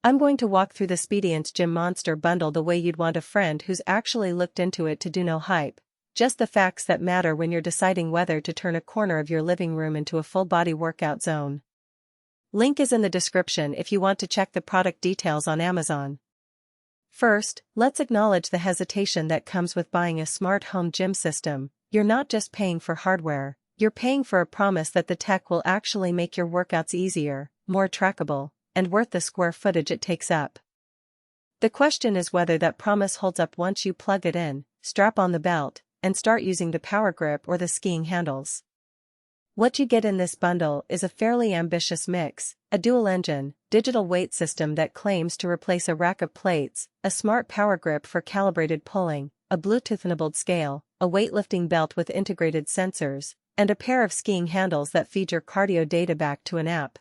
I'm going to walk through the Speediance Gym Monster bundle the way you'd want a friend who's actually looked into it to do no hype. Just the facts that matter when you're deciding whether to turn a corner of your living room into a full-body workout zone. Link is in the description if you want to check the product details on Amazon. First, let's acknowledge the hesitation that comes with buying a smart home gym system. You're not just paying for hardware, you're paying for a promise that the tech will actually make your workouts easier, more trackable, and worth the square footage it takes up. The question is whether that promise holds up once you plug it in, strap on the belt, and start using the PowerGrip or the skiing handles. What you get in this bundle is a fairly ambitious mix: a dual-engine, digital weight system that claims to replace a rack of plates, a smart PowerGrip for calibrated pulling, a Bluetooth-enabled scale, a weightlifting belt with integrated sensors, and a pair of skiing handles that feed your cardio data back to an app.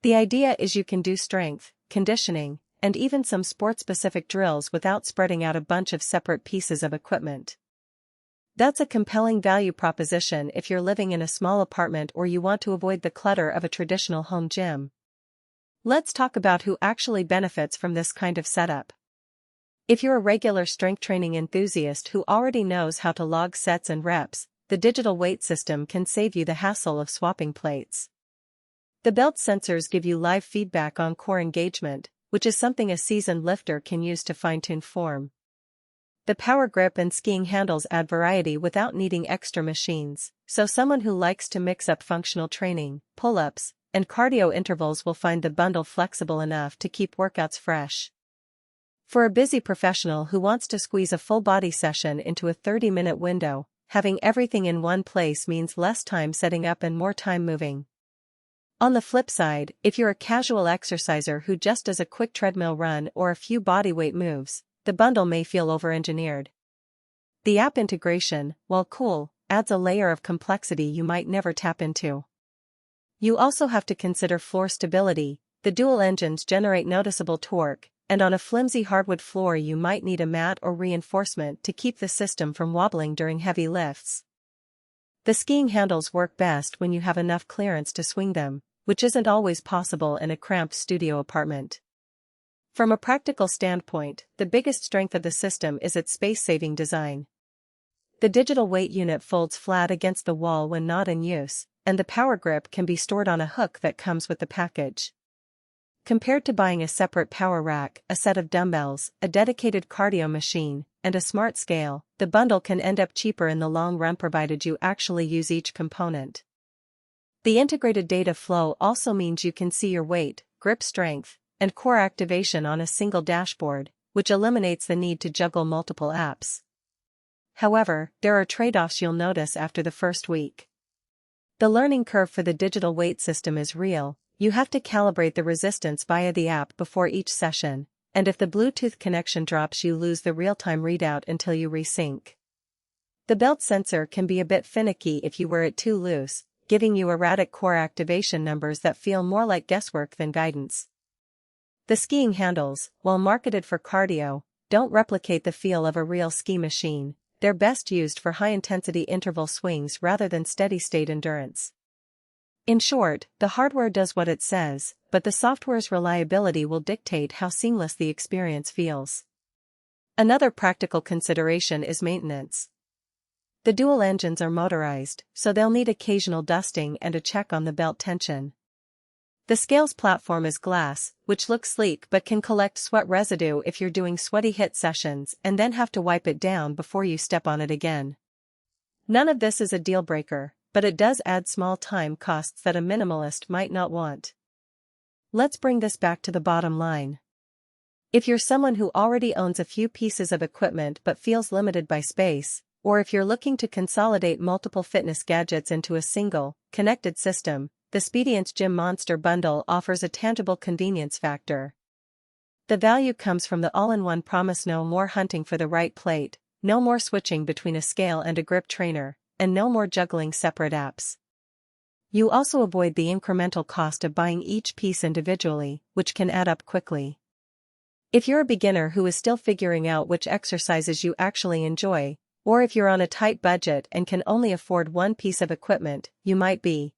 The idea is you can do strength, conditioning, and even some sport-specific drills without spreading out a bunch of separate pieces of equipment. That's a compelling value proposition if you're living in a small apartment or you want to avoid the clutter of a traditional home gym. Let's talk about who actually benefits from this kind of setup. If you're a regular strength training enthusiast who already knows how to log sets and reps, the digital weight system can save you the hassle of swapping plates. The belt sensors give you live feedback on core engagement, which is something a seasoned lifter can use to fine-tune form. The PowerGrip and skiing handles add variety without needing extra machines, so someone who likes to mix up functional training, pull-ups, and cardio intervals will find the bundle flexible enough to keep workouts fresh. For a busy professional who wants to squeeze a full-body session into a 30-minute window, having everything in one place means less time setting up and more time moving. On the flip side, if you're a casual exerciser who just does a quick treadmill run or a few bodyweight moves, the bundle may feel over-engineered. The app integration, while cool, adds a layer of complexity you might never tap into. You also have to consider floor stability. The dual engines generate noticeable torque, and on a flimsy hardwood floor you might need a mat or reinforcement to keep the system from wobbling during heavy lifts. The skiing handles work best when you have enough clearance to swing them, which isn't always possible in a cramped studio apartment. From a practical standpoint, the biggest strength of the system is its space-saving design. The digital weight unit folds flat against the wall when not in use, and the PowerGrip can be stored on a hook that comes with the package. Compared to buying a separate power rack, a set of dumbbells, a dedicated cardio machine, and a smart scale, the bundle can end up cheaper in the long run provided you actually use each component. The integrated data flow also means you can see your weight, grip strength, and core activation on a single dashboard, which eliminates the need to juggle multiple apps. However, there are trade-offs you'll notice after the first week. The learning curve for the digital weight system is real. You have to calibrate the resistance via the app before each session, and if the Bluetooth connection drops you lose the real-time readout until you resync. The belt sensor can be a bit finicky if you wear it too loose, giving you erratic core activation numbers that feel more like guesswork than guidance. The skiing handles, while marketed for cardio, don't replicate the feel of a real ski machine. They're best used for high-intensity interval swings rather than steady-state endurance. In short, the hardware does what it says, but the software's reliability will dictate how seamless the experience feels. Another practical consideration is maintenance. The dual engines are motorized, so they'll need occasional dusting and a check on the belt tension. The scales platform is glass, which looks sleek but can collect sweat residue if you're doing sweaty HIIT sessions and then have to wipe it down before you step on it again. None of this is a deal breaker, but it does add small time costs that a minimalist might not want. Let's bring this back to the bottom line. If you're someone who already owns a few pieces of equipment but feels limited by space, or if you're looking to consolidate multiple fitness gadgets into a single, connected system, the Speediance Gym Monster bundle offers a tangible convenience factor. The value comes from the all-in-one promise: no more hunting for the right plate, no more switching between a scale and a grip trainer, and no more juggling separate apps. You also avoid the incremental cost of buying each piece individually, which can add up quickly. If you're a beginner who is still figuring out which exercises you actually enjoy, or if you're on a tight budget and can only afford one piece of equipment, you might be